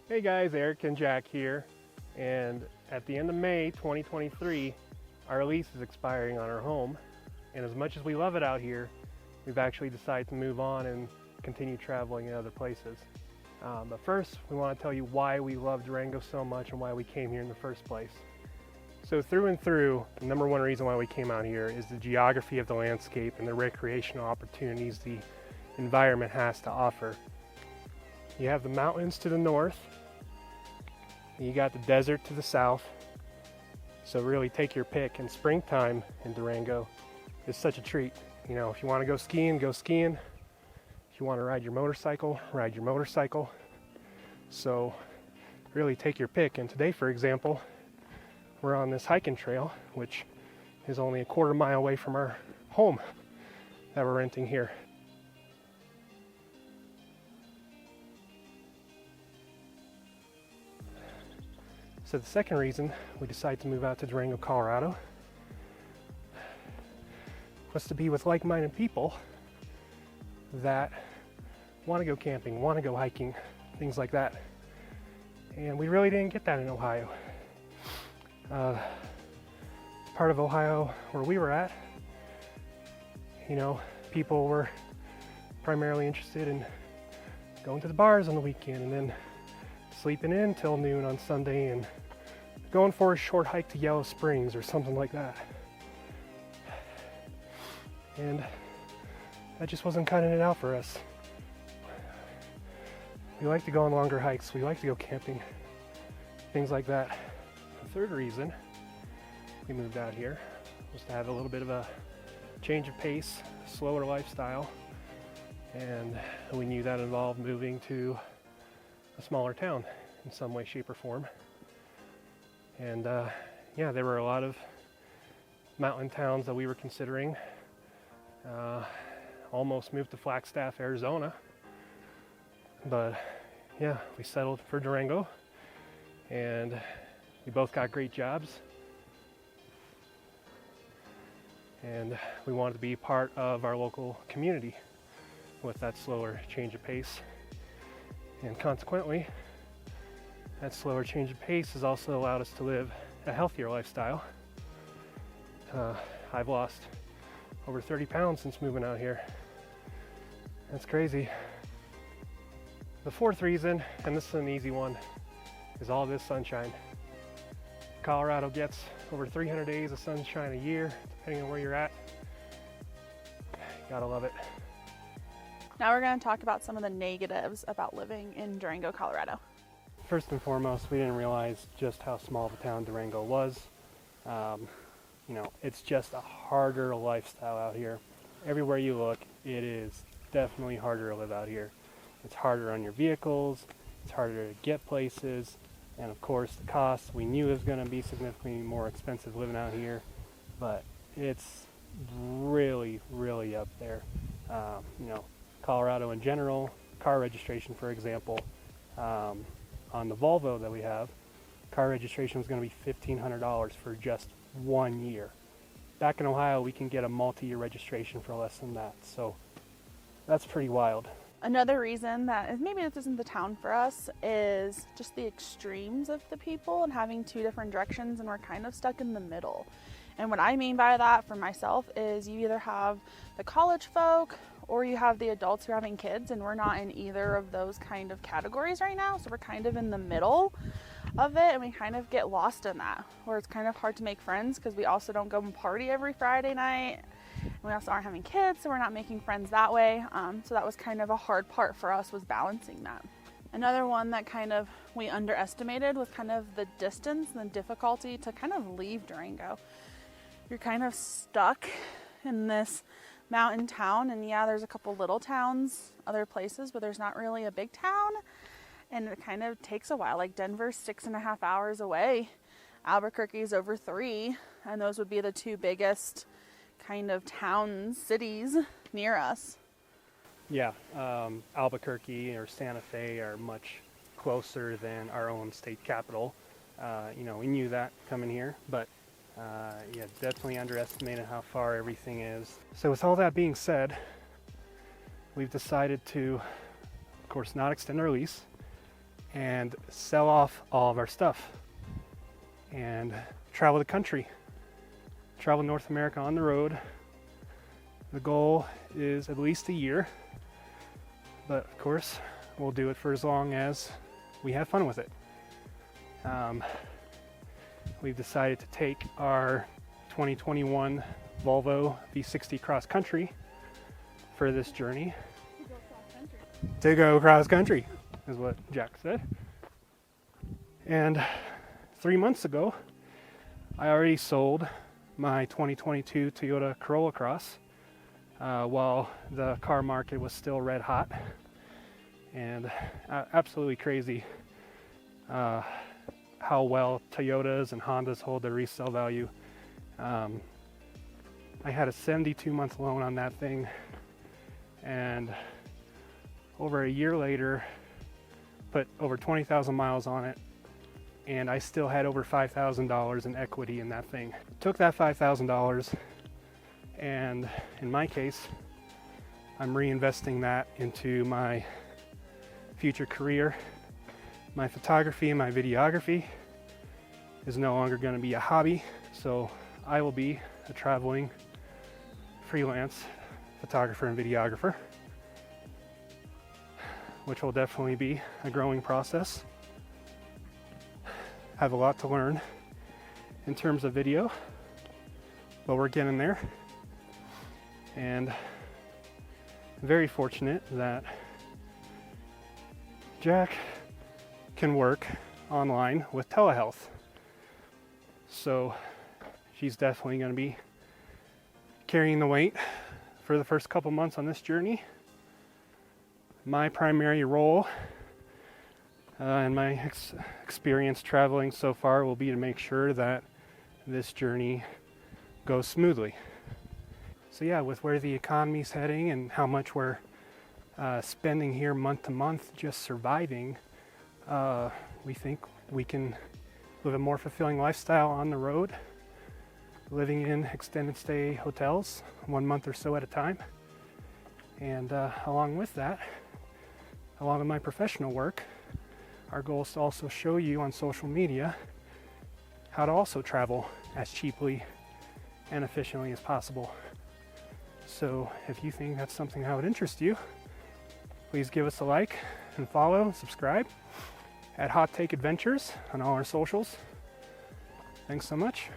Hey guys, Eric and Jack here, and at the end of May 2023 our lease is expiring on our home, and as much as we love it out here, we've actually decided to move on and continue traveling in other places. But first we want to tell you why we love Durango so much and why we came here in the first place. So through and through, the number one reason why we came out here is the geography of the landscape and the recreational opportunities the environment has to offer. You have the mountains to the north, you got the desert to the south, so really take your pick. And springtime in Durango is such a treat. You know, if you want to go skiing, go skiing. If you want to ride your motorcycle, ride your motorcycle. So really take your pick. And today, for example, we're on this hiking trail, which is only a quarter mile away from our home that we're renting here. So the second reason we decided to move out to Durango, Colorado was to be with like-minded people that want to go camping, want to go hiking, things like that. And we really didn't get that in Ohio. Part of Ohio where we were at, you know, people were primarily interested in going to the bars on the weekend and then sleeping in till noon on Sunday and going for a short hike to Yellow Springs or something like that. And that just wasn't cutting it out for us. We like to go on longer hikes, we like to go camping, things like that. The third reason we moved out here was to have a little bit of a change of pace, slower lifestyle, and we knew that involved moving to a smaller town in some way, shape, or form. And yeah, there were a lot of mountain towns that we were considering. Almost moved to Flagstaff, Arizona, but yeah, we settled for Durango, and we both got great jobs, and we wanted to be part of our local community with that slower change of pace. And consequently, that slower change of pace has also allowed us to live a healthier lifestyle. I've lost over 30 pounds since moving out here. That's crazy. The fourth reason, and this is an easy one, is all this sunshine. Colorado gets over 300 days of sunshine a year, depending on where you're at. Gotta love it. Now we're going to talk about some of the negatives about living in Durango, Colorado. First and foremost, we didn't realize just how small the town Durango was. You know, it's just a harder lifestyle out here. Everywhere you look, it is definitely harder to live out here. It's harder on your vehicles, it's harder to get places, and of course the cost. We knew it was going to be significantly more expensive living out here, but it's really, really up there. You know, Colorado in general, car registration, for example, on the Volvo that we have, car registration was going to be $1,500 for just 1 year. Back in Ohio, we can get a multi-year registration for less than that, so that's pretty wild. Another reason that maybe this isn't the town for us is just the extremes of the people and having two different directions, and we're kind of stuck in the middle. And what I mean by that for myself is you either have the college folk or you have the adults who are having kids, and we're not in either of those kind of categories right now. So we're kind of in the middle of it, and we kind of get lost in that, where it's kind of hard to make friends because we also don't go and party every Friday night. And we also aren't having kids, so we're not making friends that way. So that was kind of a hard part for us, was balancing that. Another one that kind of we underestimated was kind of the distance and the difficulty to kind of leave Durango. You're kind of stuck in this mountain town, and yeah, there's a couple little towns, other places, but there's not really a big town, and it kind of takes a while. Like Denver's 6.5 hours away, Albuquerque's over 3, and those would be the two biggest kind of towns, cities near us. Yeah, Albuquerque or Santa Fe are much closer than our own state capital. You know, we knew that coming here, but yeah, definitely underestimated how far everything is. So with all that being said, we've decided to, of course, not extend our lease and sell off all of our stuff and travel the country, travel North America on the road. The goal is at least a year, but of course we'll do it for as long as we have fun with it. We've decided to take our 2021 Volvo V60 cross country for this journey. To go cross country is what Jack said. And 3 months ago, I already sold my 2022 Toyota Corolla Cross while the car market was still red hot. And absolutely crazy how well Toyotas and Hondas hold their resale value. I had a 72-month loan on that thing, and over a year later, put over 20,000 miles on it, and I still had over $5,000 in equity in that thing. Took that $5,000, and in my case, I'm reinvesting that into my future career. My photography and my videography is no longer going to be a hobby, so I will be a traveling freelance photographer and videographer, which will definitely be a growing process. Have a lot to learn in terms of video, but we're getting there. And very fortunate that Jack can work online with telehealth. So she's definitely going to be carrying the weight for the first couple months on this journey. My primary role and my experience traveling so far will be to make sure that this journey goes smoothly. So yeah, with where the economy's heading and how much we're spending here month to month just surviving, we think we can live a more fulfilling lifestyle on the road, living in extended stay hotels 1 month or so at a time. And along with that, along with my professional work, our goal is to also show you on social media how to also travel as cheaply and efficiently as possible. So if you think that's something that would interest you, please give us a like and follow and subscribe at Hot Take Adventures on all our socials. Thanks so much.